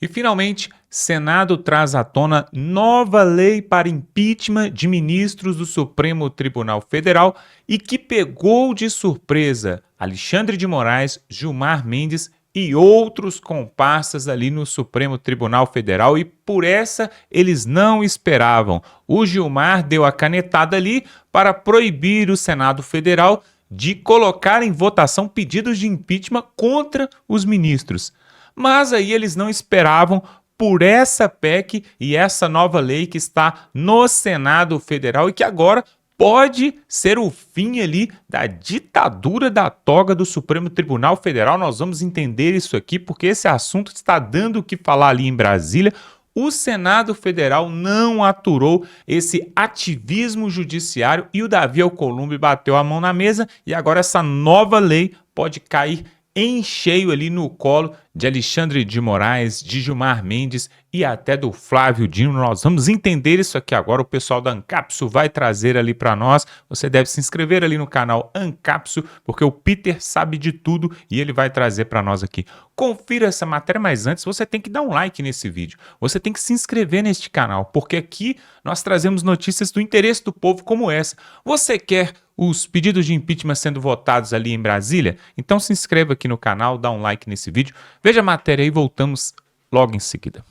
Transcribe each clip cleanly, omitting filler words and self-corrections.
E, finalmente, Senado traz à tona nova lei para impeachment de ministros do Supremo Tribunal Federal e que pegou de surpresa Alexandre de Moraes, Gilmar Mendes e outros comparsas ali no Supremo Tribunal Federal, e por essa eles não esperavam. O Gilmar deu a canetada ali para proibir o Senado Federal de colocar em votação pedidos de impeachment contra os ministros. Mas aí eles não esperavam por essa PEC e essa nova lei que está no Senado Federal e que agora pode ser o fim ali da ditadura da toga do Supremo Tribunal Federal. Nós vamos entender isso aqui porque esse assunto está dando o que falar ali em Brasília. O Senado Federal não aturou esse ativismo judiciário e o Davi Alcolumbre bateu a mão na mesa e agora essa nova lei pode cair em cheio ali no colo de Alexandre de Moraes, de Gilmar Mendes e até do Flávio Dino. Nós vamos entender isso aqui agora, o pessoal da Ancapsu vai trazer ali para nós. Você deve se inscrever ali no canal Ancapsu, porque o Peter sabe de tudo e ele vai trazer para nós aqui. Confira essa matéria, mas antes você tem que dar um like nesse vídeo. Você tem que se inscrever neste canal, porque aqui nós trazemos notícias do interesse do povo como essa. Você quer os pedidos de impeachment sendo votados ali em Brasília? Então se inscreva aqui no canal, dá um like nesse vídeo. Veja a matéria aí, voltamos logo em seguida.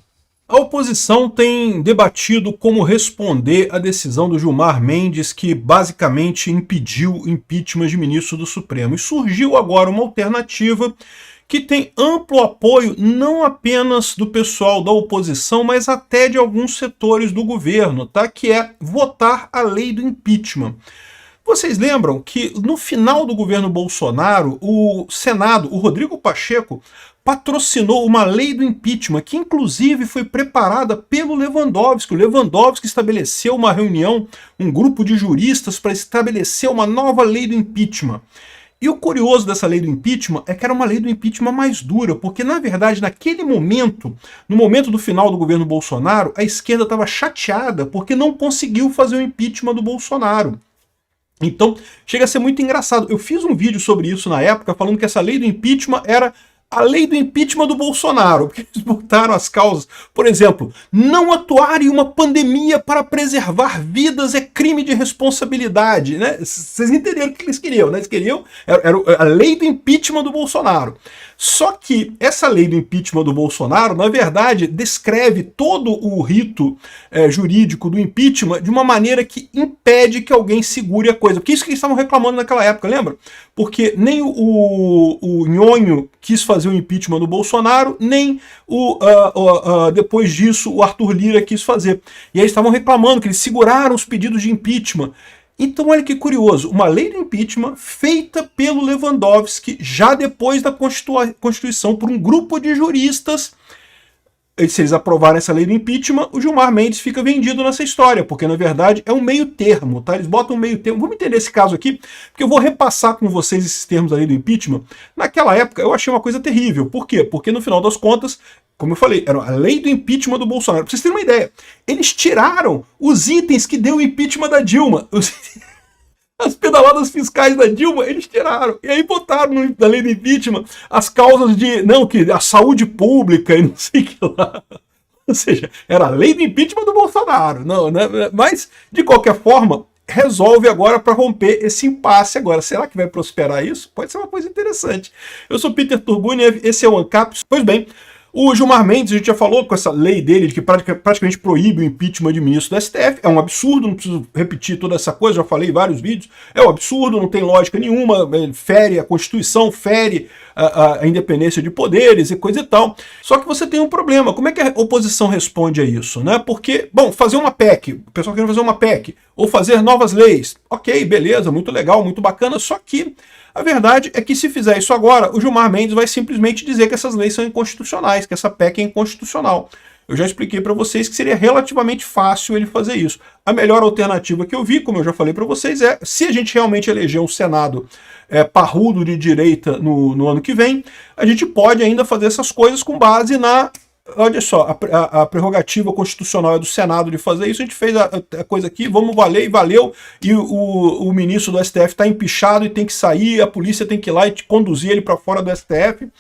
A oposição tem debatido como responder à decisão do Gilmar Mendes, que basicamente impediu o impeachment de ministro do Supremo. E surgiu agora uma alternativa que tem amplo apoio não apenas do pessoal da oposição, mas até de alguns setores do governo, tá? Que é votar a lei do impeachment. Vocês lembram que no final do governo Bolsonaro, o Senado, o Rodrigo Pacheco, patrocinou uma lei do impeachment, que inclusive foi preparada pelo Lewandowski. O Lewandowski estabeleceu uma reunião, um grupo de juristas para estabelecer uma nova lei do impeachment. E o curioso dessa lei do impeachment é que era uma lei do impeachment mais dura, porque na verdade naquele momento, no momento do final do governo Bolsonaro, a esquerda estava chateada porque não conseguiu fazer o impeachment do Bolsonaro. Então, chega a ser muito engraçado. Eu fiz um vídeo sobre isso na época, falando que essa lei do impeachment era a lei do impeachment do Bolsonaro, porque eles botaram as causas. Por exemplo, não atuar em uma pandemia para preservar vidas é crime de responsabilidade, né? Vocês entenderam o que eles queriam, né? Eles queriam, era a lei do impeachment do Bolsonaro. Só que essa lei do impeachment do Bolsonaro, na verdade, descreve todo o rito jurídico do impeachment de uma maneira que impede que alguém segure a coisa. Porque isso que eles estavam reclamando naquela época, lembra? Porque nem o Nhonho quis fazer o impeachment do Bolsonaro, nem depois disso o Arthur Lira quis fazer. E aí eles estavam reclamando que eles seguraram os pedidos de impeachment. Então olha que curioso, uma lei do impeachment feita pelo Lewandowski já depois da Constituição por um grupo de juristas. Se eles aprovarem essa lei do impeachment, o Gilmar Mendes fica vendido nessa história, porque na verdade é um meio termo, tá? Eles botam um meio termo. Vamos entender esse caso aqui, porque eu vou repassar com vocês esses termos da lei do impeachment. Naquela época eu achei uma coisa terrível. Por quê? Porque no final das contas, como eu falei, era a lei do impeachment do Bolsonaro. Pra vocês terem uma ideia, eles tiraram os itens que deu o impeachment da Dilma. As pedaladas fiscais da Dilma, eles tiraram. E aí botaram na lei do impeachment as causas de, não, que a saúde pública e não sei o que lá. Ou seja, era a lei do impeachment do Bolsonaro. Não, né? Mas, de qualquer forma, resolve agora para romper esse impasse agora. Será que vai prosperar isso? Pode ser uma coisa interessante. Eu sou Peter Turguniev, esse é o Ancapsu. Pois bem, o Gilmar Mendes, a gente já falou com essa lei dele, de que praticamente proíbe o impeachment de ministro do STF. É um absurdo, não preciso repetir toda essa coisa, já falei em vários vídeos. É um absurdo, não tem lógica nenhuma, fere a Constituição, fere a independência de poderes e coisa e tal. Só que você tem um problema. Como é que a oposição responde a isso, né? Porque, bom, fazer uma PEC, o pessoal quer fazer uma PEC, ou fazer novas leis. Ok, beleza, muito legal, muito bacana, só que a verdade é que se fizer isso agora, o Gilmar Mendes vai simplesmente dizer que essas leis são inconstitucionais, que essa PEC é inconstitucional. Eu já expliquei para vocês que seria relativamente fácil ele fazer isso. A melhor alternativa que eu vi, como eu já falei para vocês, é se a gente realmente eleger um Senado parrudo de direita no ano que vem, a gente pode ainda fazer essas coisas com base na... Olha só, a prerrogativa constitucional é do Senado de fazer isso, a gente fez a coisa aqui, vamos valer e valeu, e o ministro do STF está empichado e tem que sair, a polícia tem que ir lá e conduzir ele para fora do STF.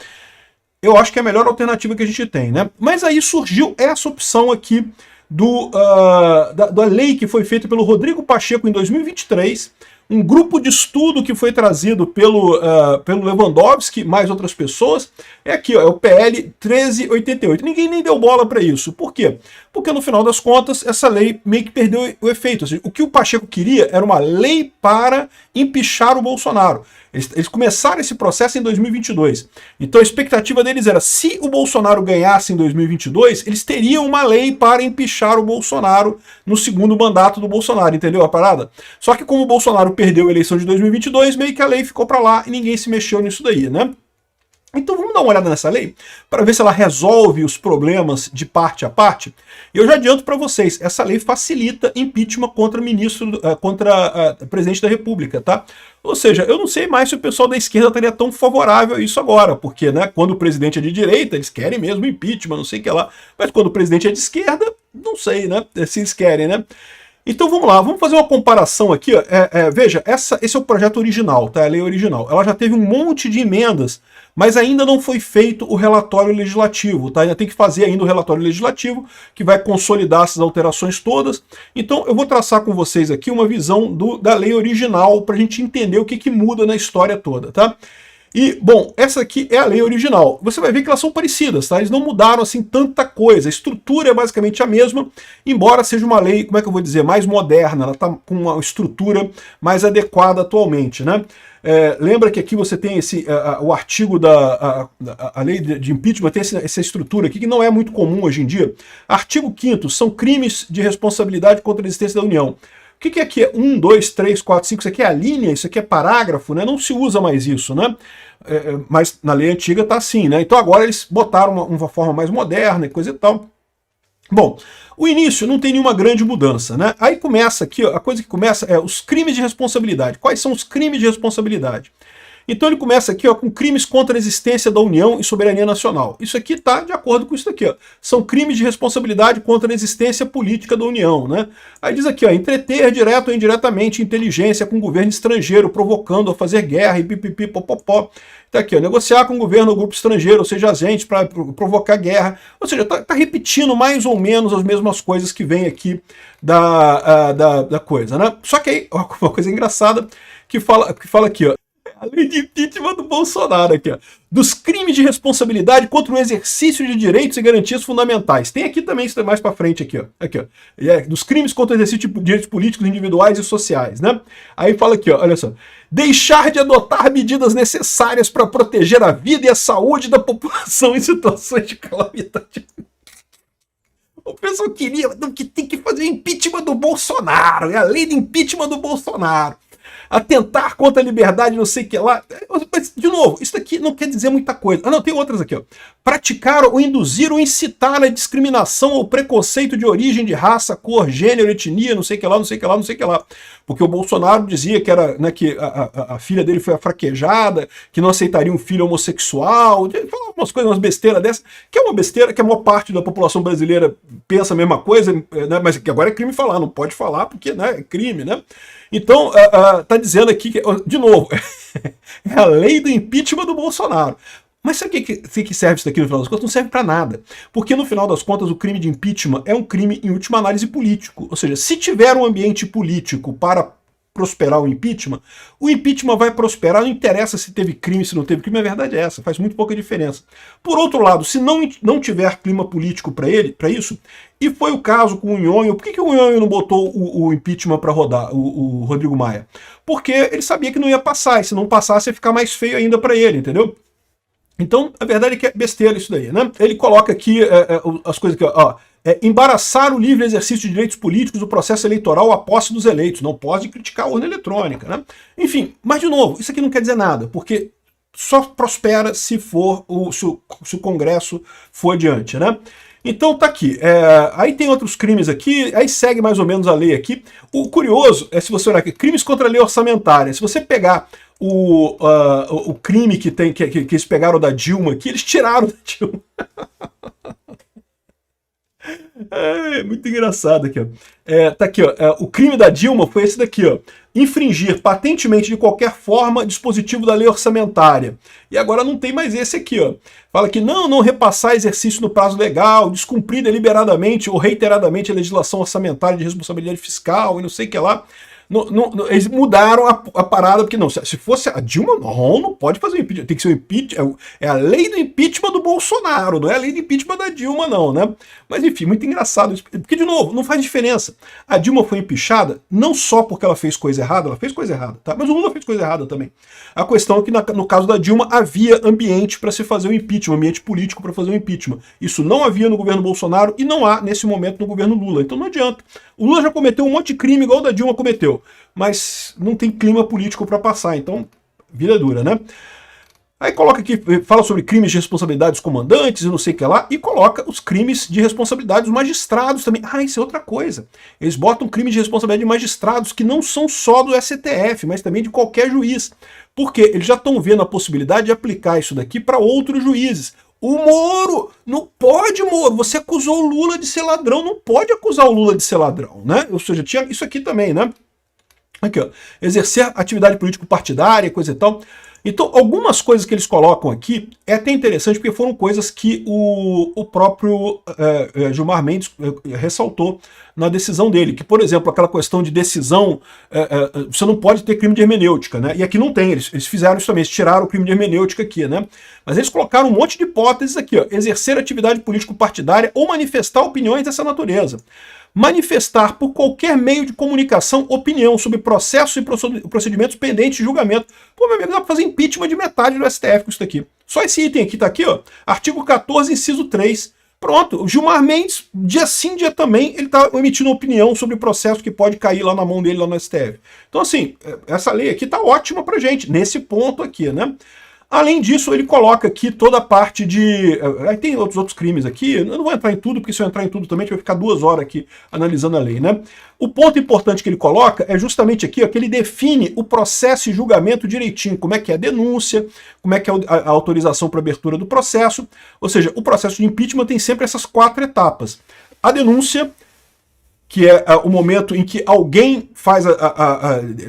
eu acho que é a melhor alternativa que a gente tem, né? Mas aí surgiu essa opção aqui da lei que foi feita pelo Rodrigo Pacheco em 2023, um grupo de estudo que foi trazido pelo Lewandowski, mais outras pessoas, é aqui, ó, é o PL 1388. Ninguém nem deu bola para isso. Por quê? Porque no final das contas, essa lei meio que perdeu o efeito. Ou seja, o que o Pacheco queria era uma lei para empichar o Bolsonaro. Eles começaram esse processo em 2022. Então a expectativa deles era, se o Bolsonaro ganhasse em 2022, eles teriam uma lei para empichar o Bolsonaro no segundo mandato do Bolsonaro, entendeu a parada? Só que como o Bolsonaro perdeu a eleição de 2022, meio que a lei ficou para lá e ninguém se mexeu nisso daí, né? Então vamos dar uma olhada nessa lei para ver se ela resolve os problemas de parte a parte. E eu já adianto para vocês, essa lei facilita impeachment contra presidente da República, tá? Ou seja, eu não sei mais se o pessoal da esquerda estaria tão favorável a isso agora, porque, né, quando o presidente é de direita, eles querem mesmo impeachment, não sei o que lá. Mas quando o presidente é de esquerda, não sei, né, se eles querem, né? Então vamos lá, vamos fazer uma comparação aqui. Ó. Veja, esse é o projeto original, tá? A lei original. Ela já teve um monte de emendas, mas ainda não foi feito o relatório legislativo, tá? Ainda tem que fazer ainda o relatório legislativo, que vai consolidar essas alterações todas. Então eu vou traçar com vocês aqui uma visão da lei original, para a gente entender o que muda na história toda, tá? E, bom, essa aqui é a lei original. Você vai ver que elas são parecidas, tá? Eles não mudaram, assim, tanta coisa. A estrutura é basicamente a mesma, embora seja uma lei, como é que eu vou dizer, mais moderna. Ela está com uma estrutura mais adequada atualmente, né? Lembra que aqui você tem o artigo a lei de impeachment, tem essa estrutura aqui, que não é muito comum hoje em dia. Artigo 5º, são crimes de responsabilidade contra a existência da União. O que é aqui? 1, 2, 3, 4, 5, isso aqui é a linha, isso aqui é parágrafo, né? Não se usa mais isso, né? Mas na lei antiga tá assim, né? Então agora eles botaram uma forma mais moderna e coisa e tal. Bom, o início não tem nenhuma grande mudança, né? Aí começa aqui, ó, a coisa que começa é os crimes de responsabilidade. Quais são os crimes de responsabilidade? Então ele começa aqui, ó, com crimes contra a existência da União e soberania nacional. Isso aqui está de acordo com isso aqui, ó. São crimes de responsabilidade contra a existência política da União, né? Aí diz aqui, ó, entreter direto ou indiretamente inteligência com o governo estrangeiro, provocando a fazer guerra e pipipi, popopó. Tá aqui, ó, negociar com o governo ou grupo estrangeiro, ou seja, agentes para provocar guerra. Ou seja, tá repetindo mais ou menos as mesmas coisas que vem aqui da coisa, né? Só que aí, ó, uma coisa engraçada que fala aqui, ó. A lei de impeachment do Bolsonaro aqui, ó. Dos crimes de responsabilidade contra o exercício de direitos e garantias fundamentais. Tem aqui também, isso mais para frente aqui, ó. Aqui, ó. Dos crimes contra o exercício de direitos políticos individuais e sociais, né? Aí fala aqui, ó, olha só. Deixar de adotar medidas necessárias para proteger a vida e a saúde da população em situações de calamidade. O pessoal queria, que tem que fazer impeachment do Bolsonaro, é a lei de impeachment do Bolsonaro. Atentar contra a liberdade, não sei o que lá. Mas, de novo, isso aqui não quer dizer muita coisa. Ah, não, tem outras aqui, ó. Praticar ou induzir ou incitar a discriminação ou preconceito de origem, de raça, cor, gênero, etnia, não sei o que lá, não sei o que lá, não sei o que lá. Porque o Bolsonaro dizia que era, né, que a filha dele foi afraquejada, que não aceitaria um filho homossexual, falava umas coisas, umas besteiras dessas, que é uma besteira que a maior parte da população brasileira pensa a mesma coisa, né, mas que agora é crime falar, não pode falar porque, né, é crime, né? Então, tá dizendo aqui, de novo, é a lei do impeachment do Bolsonaro. Mas sabe o que serve isso daqui no final das contas? Não serve para nada. Porque no final das contas o crime de impeachment é um crime, em última análise, político. Ou seja, se tiver um ambiente político para prosperar o impeachment vai prosperar, não interessa se teve crime, se não teve crime, a verdade é essa, faz muito pouca diferença. Por outro lado, se não tiver clima político para isso, e foi o caso com o Nhonho, por que o Nhonho não botou o impeachment para rodar, o Rodrigo Maia? Porque ele sabia que não ia passar, e se não passasse ia ficar mais feio ainda para ele, entendeu? Então, a verdade é que é besteira isso daí, né? Ele coloca aqui as coisas que, ó, embaraçar o livre exercício de direitos políticos do processo eleitoral à posse dos eleitos. Não pode criticar a urna eletrônica, né? Enfim, mas de novo, isso aqui não quer dizer nada, porque só prospera se o Congresso for adiante, né? Então tá aqui. Aí tem outros crimes aqui, aí segue mais ou menos a lei aqui. O curioso é, se você olhar aqui, crimes contra a lei orçamentária. Se você pegar o crime que eles pegaram da Dilma aqui, eles tiraram da Dilma. É muito engraçado aqui, ó. Tá aqui, ó. O crime da Dilma foi esse daqui, ó. Infringir patentemente de qualquer forma dispositivo da lei orçamentária. E agora não tem mais esse aqui, ó. Fala que não repassar exercício no prazo legal, descumprir deliberadamente ou reiteradamente a legislação orçamentária de responsabilidade fiscal e não sei o que lá. Eles mudaram a parada, porque não, se fosse a Dilma, não pode fazer o impeachment, tem que ser o impeachment, é a lei do impeachment do Bolsonaro, não é a lei do impeachment da Dilma não, né? Mas enfim, muito engraçado isso, porque de novo, não faz diferença. A Dilma foi impeachada não só porque ela fez coisa errada, tá? Mas o Lula fez coisa errada também. A questão é que no caso da Dilma havia ambiente para se fazer o impeachment, ambiente político para fazer o impeachment. Isso não havia no governo Bolsonaro e não há nesse momento no governo Lula, então não adianta. O Lula já cometeu um monte de crime igual o da Dilma cometeu, mas não tem clima político para passar, então vida dura, né? Aí coloca aqui, fala sobre crimes de responsabilidade dos comandantes e não sei o que lá, e coloca os crimes de responsabilidade dos magistrados também. Ah, isso é outra coisa. Eles botam crimes de responsabilidade de magistrados que não são só do STF, mas também de qualquer juiz. Porque eles já estão vendo a possibilidade de aplicar isso daqui para outros juízes. O Moro, não pode, Moro, você acusou o Lula de ser ladrão, não pode acusar o Lula de ser ladrão, né? Ou seja, tinha isso aqui também, né? Aqui, ó, exercer atividade político-partidária, coisa e tal. Então, algumas coisas que eles colocam aqui é até interessante, porque foram coisas que o próprio Gilmar Mendes ressaltou na decisão dele, que, por exemplo, aquela questão de decisão, você não pode ter crime de hermenêutica, né? E aqui não tem, eles fizeram isso também, eles tiraram o crime de hermenêutica aqui, né? Mas eles colocaram um monte de hipóteses aqui, ó, exercer atividade político-partidária ou manifestar opiniões dessa natureza. Manifestar por qualquer meio de comunicação opinião sobre processos e procedimentos pendentes de julgamento. Pô, meu amigo, dá pra fazer impeachment de metade do STF com isso daqui. Só esse item aqui tá aqui, ó. Artigo 14, inciso 3. Pronto, o Gilmar Mendes, dia sim, dia também, ele tá emitindo opinião sobre o processo que pode cair lá na mão dele, lá no STF. Então, assim, essa lei aqui tá ótima pra gente, nesse ponto aqui, né? Além disso, ele coloca aqui toda a parte de... Aí tem outros crimes aqui, eu não vou entrar em tudo, porque se eu entrar em tudo também, a gente vai ficar 2 horas aqui analisando a lei, né? O ponto importante que ele coloca é justamente aqui, ó, que ele define o processo e julgamento direitinho, como é que é a denúncia, como é que é a autorização para abertura do processo, ou seja, o processo de impeachment tem sempre essas 4 etapas. A denúncia, que é o momento em que alguém faz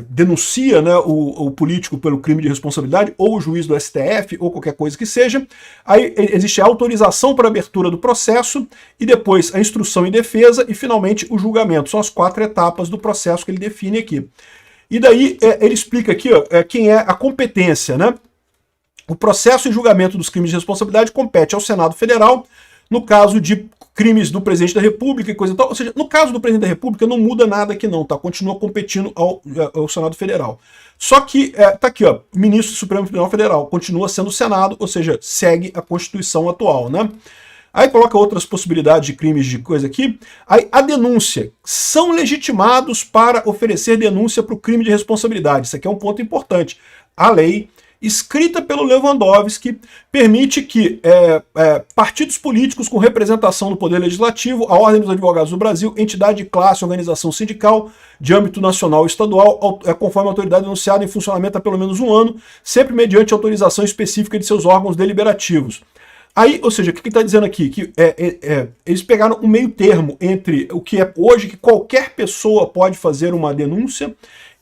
denuncia, né, o político pelo crime de responsabilidade, ou o juiz do STF, ou qualquer coisa que seja. Aí existe a autorização para abertura do processo, e depois a instrução e defesa, e finalmente o julgamento. São as 4 etapas do processo que ele define aqui. E daí ele explica aqui, ó, quem é a competência, né? O processo e julgamento dos crimes de responsabilidade compete ao Senado Federal, no caso de crimes do presidente da República e coisa e tal. Ou seja, no caso do presidente da República não muda nada aqui não, tá? Continua competindo ao Senado Federal. Só que, tá aqui, ó, ministro do Supremo Tribunal Federal, continua sendo o Senado, ou seja, segue a Constituição atual, né? Aí coloca outras possibilidades de crimes de coisa aqui. Aí a denúncia. São legitimados para oferecer denúncia para o crime de responsabilidade. Isso aqui é um ponto importante. A lei escrita pelo Lewandowski, permite que partidos políticos com representação no Poder Legislativo, a Ordem dos Advogados do Brasil, entidade de classe, organização sindical de âmbito nacional ou estadual, conforme a autoridade anunciada em funcionamento há pelo menos 1 ano, sempre mediante autorização específica de seus órgãos deliberativos. Aí, ou seja, o que ele está dizendo aqui? Que eles pegaram um meio termo entre o que é hoje, que qualquer pessoa pode fazer uma denúncia,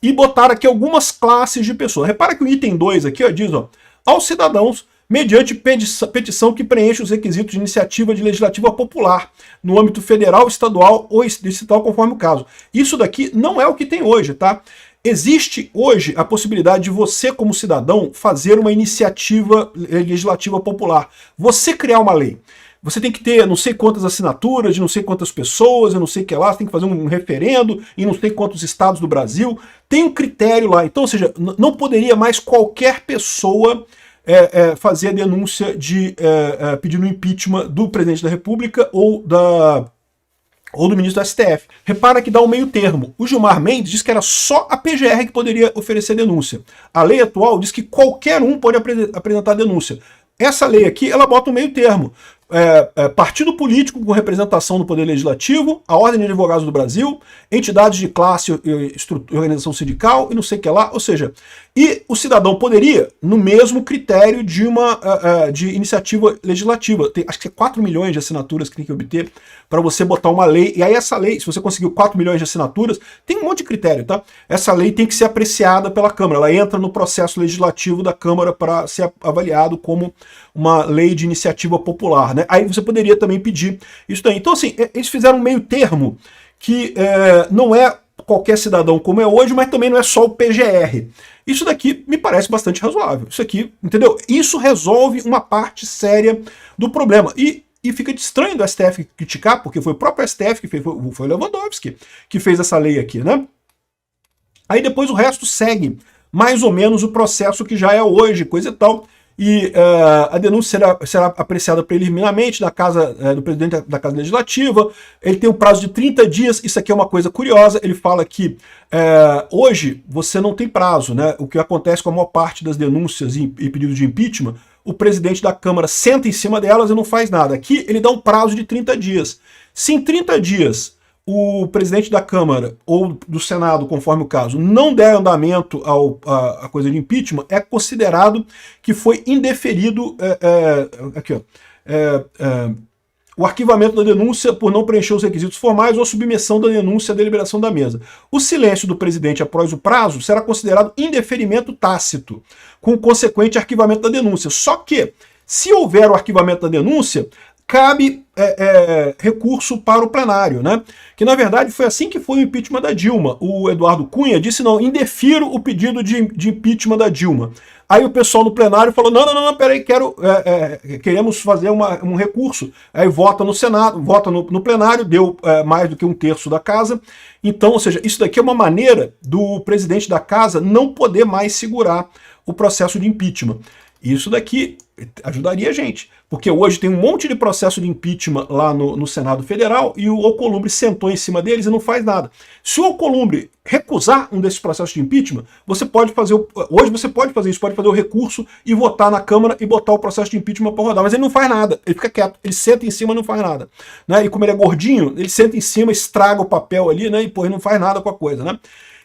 e botaram aqui algumas classes de pessoas. Repara que o item 2 aqui, ó, diz, ó, aos cidadãos, mediante petição que preenche os requisitos de iniciativa de legislativa popular, no âmbito federal, estadual ou distrital, conforme o caso. Isso daqui não é o que tem hoje, tá? Existe hoje a possibilidade de você, como cidadão, fazer uma iniciativa legislativa popular. Você criar uma lei. Você tem que ter não sei quantas assinaturas, de não sei quantas pessoas, eu não sei o que lá, você tem que fazer um referendo em não sei quantos estados do Brasil. Tem um critério lá. Então, ou seja, não poderia mais qualquer pessoa fazer a denúncia de pedindo impeachment do presidente da República ou do ministro do STF. Repara que dá um meio termo. O Gilmar Mendes diz que era só a PGR que poderia oferecer denúncia. A lei atual diz que qualquer um pode apresentar denúncia. Essa lei aqui, ela bota um meio termo. partido político com representação no Poder Legislativo, a Ordem de Advogados do Brasil, entidades de classe e organização sindical e não sei o que lá, ou seja, e o cidadão poderia, no mesmo critério de iniciativa legislativa, acho que é 4 milhões de assinaturas que tem que obter para você botar uma lei, e aí essa lei, se você conseguiu 4 milhões de assinaturas, tem um monte de critério, tá? Essa lei tem que ser apreciada pela Câmara, ela entra no processo legislativo da Câmara para ser avaliado como uma lei de iniciativa popular, né? Aí você poderia também pedir isso daí. Então, assim, eles fizeram um meio termo que não é qualquer cidadão como é hoje, mas também não é só o PGR. Isso daqui me parece bastante razoável. Isso aqui, entendeu? Isso resolve uma parte séria do problema. E fica estranho do STF criticar, porque foi o próprio STF que fez, foi o Lewandowski que fez essa lei aqui, né? Aí depois o resto segue mais ou menos o processo que já é hoje, coisa e tal. E a denúncia será apreciada preliminarmente na casa do presidente da Casa Legislativa. Ele tem um prazo de 30 dias. Isso aqui é uma coisa curiosa. Ele fala que hoje você não tem prazo, né? O que acontece com a maior parte das denúncias e pedidos de impeachment, o presidente da Câmara senta em cima delas e não faz nada. Aqui ele dá um prazo de 30 dias. Se em 30 dias o presidente da Câmara ou do Senado, conforme o caso, não der andamento à coisa de impeachment, é considerado que foi indeferido o arquivamento da denúncia por não preencher os requisitos formais ou submissão da denúncia à deliberação da mesa. O silêncio do presidente após o prazo será considerado indeferimento tácito, com consequente arquivamento da denúncia. Só que, se houver o arquivamento da denúncia, cabe recurso para o plenário, né? Que na verdade foi assim que foi o impeachment da Dilma. O Eduardo Cunha disse: não, indefiro o pedido de impeachment da Dilma. Aí o pessoal no plenário falou: não, peraí, queremos fazer um recurso. Aí vota no Senado, vota no plenário, deu mais do que 1/3 da casa. Então, ou seja, isso daqui é uma maneira do presidente da casa não poder mais segurar o processo de impeachment. Isso daqui ajudaria a gente, porque hoje tem um monte de processo de impeachment lá no Senado Federal e o Alcolumbre sentou em cima deles e não faz nada. Se o Alcolumbre recusar um desses processos de impeachment, você pode fazer, hoje você pode fazer isso, pode fazer o recurso e votar na Câmara e botar o processo de impeachment para rodar, mas ele não faz nada, ele fica quieto, ele senta em cima e não faz nada, né? E como ele é gordinho, ele senta em cima, estraga o papel ali, né? E pô, ele não faz nada com a coisa, né?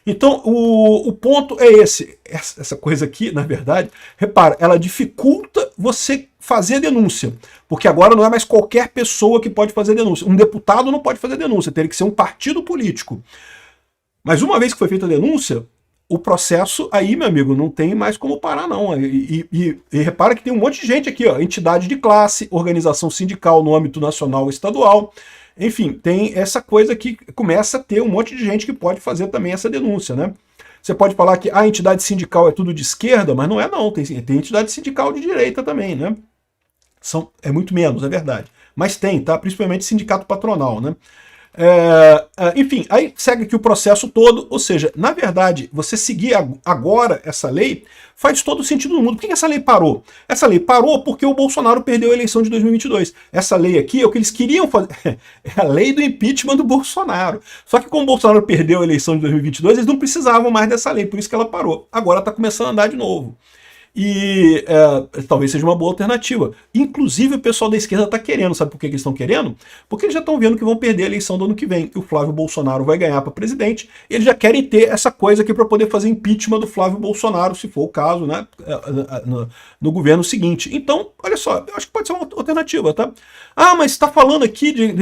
Então, o ponto é esse. Essa coisa aqui, na verdade, repara, ela dificulta você fazer denúncia. Porque agora não é mais qualquer pessoa que pode fazer denúncia. Um deputado não pode fazer denúncia, teria que ser um partido político. Mas uma vez que foi feita a denúncia, o processo aí, meu amigo, não tem mais como parar, não. E repara que tem um monte de gente aqui, ó, entidade de classe, organização sindical no âmbito nacional e estadual. Enfim, tem essa coisa que começa a ter um monte de gente que pode fazer também essa denúncia, né? Você pode falar que a entidade sindical é tudo de esquerda, mas não é não, tem entidade sindical de direita também, né? É muito menos, é verdade. Mas tem, tá? Principalmente sindicato patronal, né? Enfim, aí segue aqui o processo todo, ou seja, na verdade, você seguir agora essa lei faz todo o sentido do mundo. Por que essa lei parou? Essa lei parou porque o Bolsonaro perdeu a eleição de 2022. Essa lei aqui é o que eles queriam fazer, é a lei do impeachment do Bolsonaro. Só que como o Bolsonaro perdeu a eleição de 2022, eles não precisavam mais dessa lei, por isso que ela parou. Agora está começando a andar de novo. E talvez seja uma boa alternativa. Inclusive o pessoal da esquerda está querendo, sabe por que eles estão querendo? Porque eles já estão vendo que vão perder a eleição do ano que vem, que o Flávio Bolsonaro vai ganhar para presidente, e eles já querem ter essa coisa aqui para poder fazer impeachment do Flávio Bolsonaro, se for o caso, né, no governo seguinte. Então, olha só, eu acho que pode ser uma alternativa, tá? Ah, mas está falando aqui de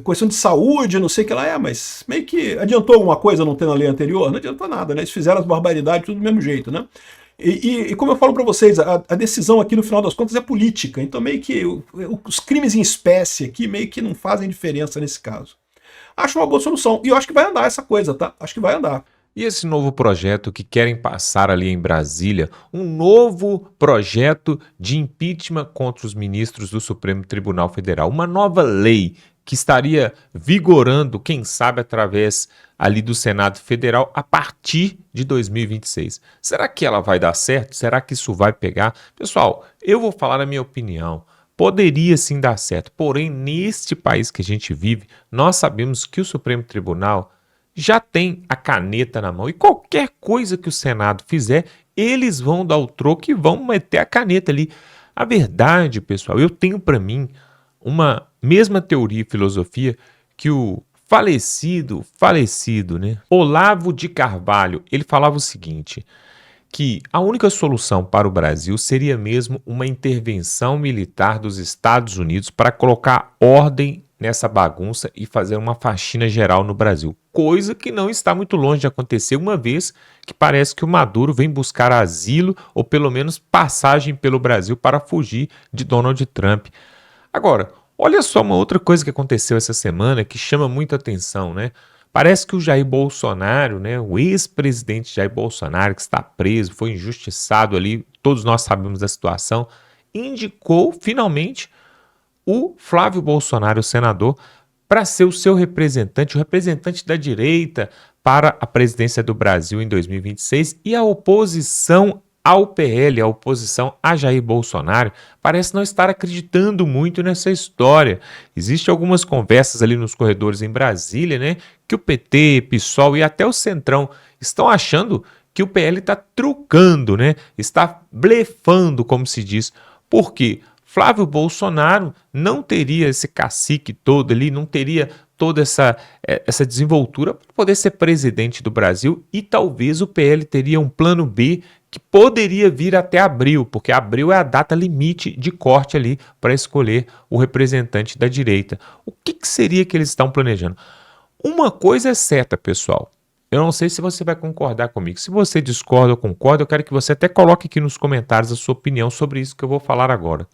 questão de saúde, não sei o que lá, mas meio que adiantou alguma coisa não ter na lei anterior? Não adiantou nada, né? Eles fizeram as barbaridades tudo do mesmo jeito, né? E como eu falo para vocês, a decisão aqui no final das contas é política, então meio que os crimes em espécie aqui meio que não fazem diferença nesse caso. Acho uma boa solução, e eu acho que vai andar essa coisa, tá? Acho que vai andar. E esse novo projeto que querem passar ali em Brasília, um novo projeto de impeachment contra os ministros do Supremo Tribunal Federal, uma nova lei que estaria vigorando, quem sabe, através ali do Senado Federal a partir de 2026. Será que ela vai dar certo? Será que isso vai pegar? Pessoal, eu vou falar a minha opinião. Poderia sim dar certo, porém, neste país que a gente vive, nós sabemos que o Supremo Tribunal já tem a caneta na mão e qualquer coisa que o Senado fizer, eles vão dar o troco e vão meter a caneta ali. A verdade, pessoal, eu tenho para mim uma mesma teoria e filosofia que o falecido, né, Olavo de Carvalho. Ele falava o seguinte, que a única solução para o Brasil seria mesmo uma intervenção militar dos Estados Unidos para colocar ordem nessa bagunça e fazer uma faxina geral no Brasil. Coisa que não está muito longe de acontecer, uma vez que parece que o Maduro vem buscar asilo ou pelo menos passagem pelo Brasil para fugir de Donald Trump. Agora, olha só uma outra coisa que aconteceu essa semana que chama muita atenção, né? Parece que o Jair Bolsonaro, né, o ex-presidente Jair Bolsonaro, que está preso, foi injustiçado ali, todos nós sabemos da situação, indicou finalmente o Flávio Bolsonaro, o senador, para ser o seu representante, o representante da direita para a presidência do Brasil em 2026, e a oposição ao PL, a oposição a Jair Bolsonaro, parece não estar acreditando muito nessa história. Existem algumas conversas ali nos corredores em Brasília, né, que o PT, PSOL e até o Centrão estão achando que o PL está trucando, né, está blefando, como se diz. Por quê? Flávio Bolsonaro não teria esse cacique todo ali, não teria toda essa desenvoltura para poder ser presidente do Brasil, e talvez o PL teria um plano B que poderia vir até abril, porque abril é a data limite de corte ali para escolher o representante da direita. O que seria que eles estão planejando? Uma coisa é certa, pessoal. Eu não sei se você vai concordar comigo. Se você discorda ou concorda, eu quero que você até coloque aqui nos comentários a sua opinião sobre isso que eu vou falar agora.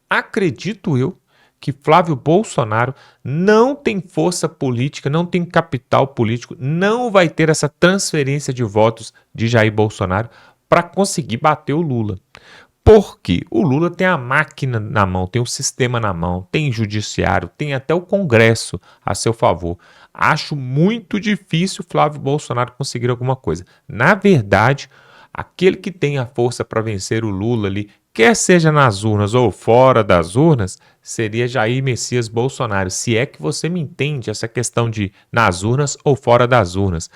Acredito eu que Flávio Bolsonaro não tem força política, não tem capital político, não vai ter essa transferência de votos de Jair Bolsonaro para conseguir bater o Lula. Porque o Lula tem a máquina na mão, tem o sistema na mão, tem judiciário, tem até o Congresso a seu favor. Acho muito difícil Flávio Bolsonaro conseguir alguma coisa. Na verdade, aquele que tem a força para vencer o Lula ali, quer seja nas urnas ou fora das urnas, seria Jair Messias Bolsonaro. Se é que você me entende essa questão de nas urnas ou fora das urnas.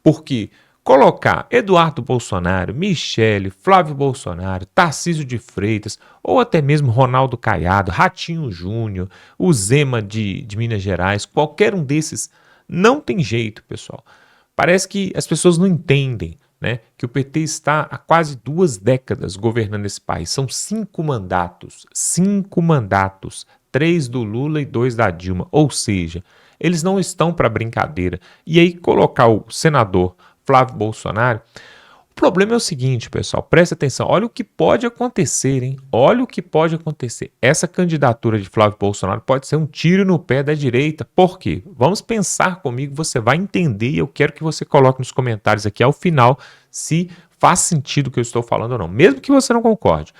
Porque colocar Eduardo Bolsonaro, Michele, Flávio Bolsonaro, Tarcísio de Freitas, ou até mesmo Ronaldo Caiado, Ratinho Júnior, o Zema de Minas Gerais, qualquer um desses, não tem jeito, pessoal. Parece que as pessoas não entendem, né, que o PT está há quase 2 décadas governando esse país. São 5 mandatos, 3 do Lula e 2 da Dilma, ou seja, eles não estão para brincadeira. E aí colocar o senador Flávio Bolsonaro, o problema é o seguinte, pessoal, presta atenção, olha o que pode acontecer, hein? Olha o que pode acontecer. Essa candidatura de Flávio Bolsonaro pode ser um tiro no pé da direita. Por quê? Vamos pensar comigo, você vai entender, e eu quero que você coloque nos comentários aqui ao final se faz sentido o que eu estou falando ou não, mesmo que você não concorde.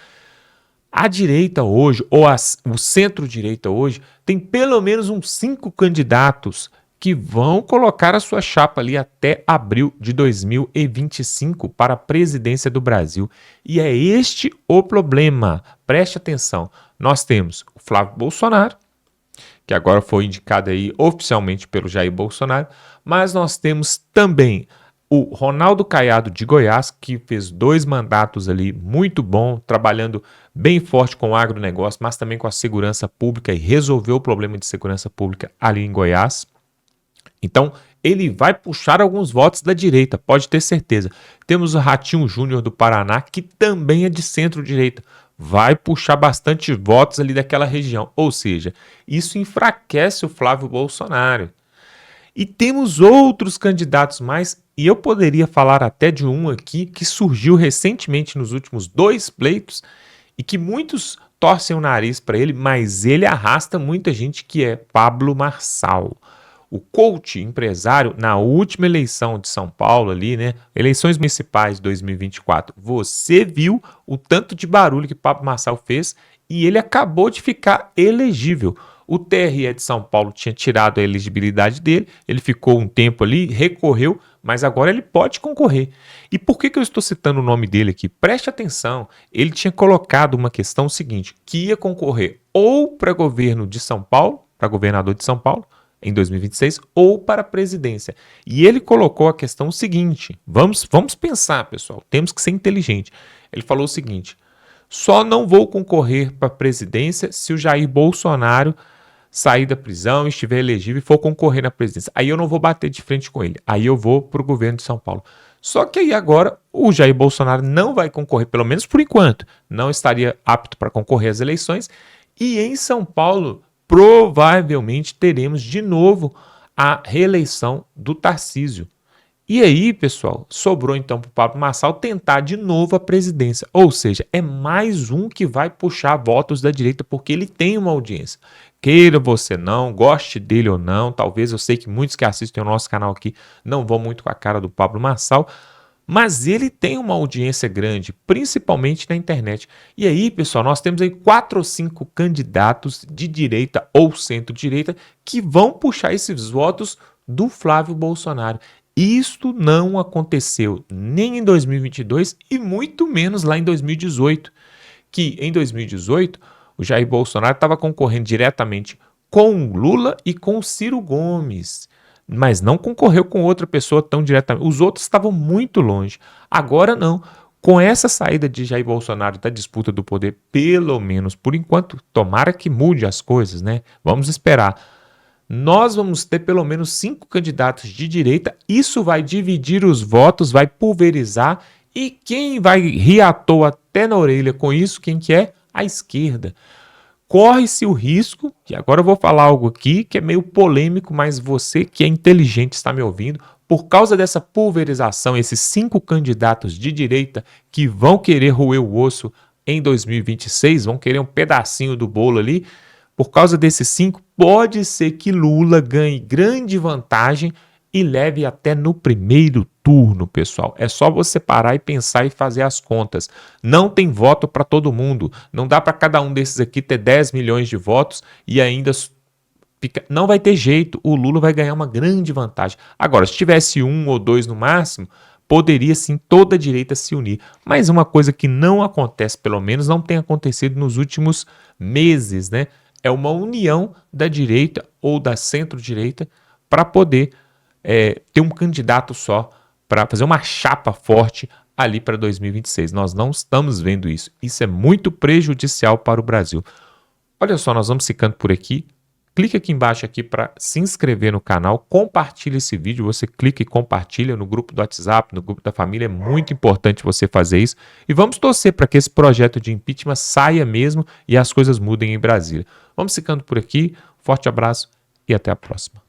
A direita hoje, ou o centro-direita hoje, tem pelo menos uns 5 candidatos que vão colocar a sua chapa ali até abril de 2025 para a presidência do Brasil. E é este o problema. Preste atenção. Nós temos o Flávio Bolsonaro, que agora foi indicado aí oficialmente pelo Jair Bolsonaro, mas nós temos também o Ronaldo Caiado de Goiás, que fez 2 mandatos ali muito bom, trabalhando bem forte com o agronegócio, mas também com a segurança pública, e resolveu o problema de segurança pública ali em Goiás. Então, ele vai puxar alguns votos da direita, pode ter certeza. Temos o Ratinho Júnior do Paraná, que também é de centro-direita. Vai puxar bastante votos ali daquela região. Ou seja, isso enfraquece o Flávio Bolsonaro. E temos outros candidatos mais, e eu poderia falar até de um aqui que surgiu recentemente nos últimos 2 pleitos e que muitos torcem o nariz para ele, mas ele arrasta muita gente, que é Pablo Marçal. O coach empresário, na última eleição de São Paulo ali, né, eleições municipais de 2024, você viu o tanto de barulho que Pablo Marçal fez e ele acabou de ficar elegível. O TRE de São Paulo tinha tirado a elegibilidade dele, ele ficou um tempo ali, recorreu, mas agora ele pode concorrer. E por que eu estou citando o nome dele aqui? Preste atenção, ele tinha colocado uma questão seguinte, que ia concorrer ou para governo de São Paulo, para governador de São Paulo, em 2026, ou para a presidência. E ele colocou a questão seguinte, vamos pensar, pessoal, temos que ser inteligente. Ele falou o seguinte, Só não vou concorrer para a presidência se o Jair Bolsonaro sair da prisão, estiver elegível e for concorrer na presidência. Aí eu não vou bater de frente com ele. Aí eu vou para o governo de São Paulo. Só que aí agora o Jair Bolsonaro não vai concorrer, pelo menos por enquanto. Não estaria apto para concorrer às eleições. E em São Paulo, provavelmente teremos de novo a reeleição do Tarcísio. E aí, pessoal, sobrou então para o Pablo Marçal tentar de novo a presidência. Ou seja, é mais um que vai puxar votos da direita porque ele tem uma audiência. Queira você não, goste dele ou não, talvez eu sei que muitos que assistem ao nosso canal aqui não vão muito com a cara do Pablo Marçal, mas ele tem uma audiência grande, principalmente na internet. E aí, pessoal, nós temos aí 4 ou 5 candidatos de direita ou centro-direita que vão puxar esses votos do Flávio Bolsonaro. Isto não aconteceu nem em 2022 e muito menos lá em 2018, que em 2018 o Jair Bolsonaro estava concorrendo diretamente com o Lula e com o Ciro Gomes, mas não concorreu com outra pessoa tão diretamente. Os outros estavam muito longe. Agora não. Com essa saída de Jair Bolsonaro da disputa do poder, pelo menos por enquanto, tomara que mude as coisas, né? Vamos esperar. Nós vamos ter pelo menos 5 candidatos de direita, isso vai dividir os votos, vai pulverizar, e quem vai rir à toa até na orelha com isso, quem que é? A esquerda. Corre-se o risco, que agora eu vou falar algo aqui que é meio polêmico, mas você que é inteligente está me ouvindo, por causa dessa pulverização, esses 5 candidatos de direita que vão querer roer o osso em 2026, vão querer um pedacinho do bolo ali, por causa desses 5, pode ser que Lula ganhe grande vantagem e leve até no primeiro turno, pessoal. É só você parar e pensar e fazer as contas. Não tem voto para todo mundo. Não dá para cada um desses aqui ter 10 milhões de votos e ainda não vai ter jeito. O Lula vai ganhar uma grande vantagem. Agora, se tivesse 1 ou 2 no máximo, poderia sim toda a direita se unir. Mas uma coisa que não acontece, pelo menos não tem acontecido nos últimos meses, né? É uma união da direita ou da centro-direita para poder ter um candidato só, para fazer uma chapa forte ali para 2026. Nós não estamos vendo isso. Isso é muito prejudicial para o Brasil. Olha só, nós vamos ficando por aqui. Clique aqui embaixo aqui para se inscrever no canal, compartilhe esse vídeo, você clica e compartilha no grupo do WhatsApp, no grupo da família, é muito importante você fazer isso. E vamos torcer para que esse projeto de impeachment saia mesmo e as coisas mudem em Brasília. Vamos ficando por aqui, forte abraço e até a próxima.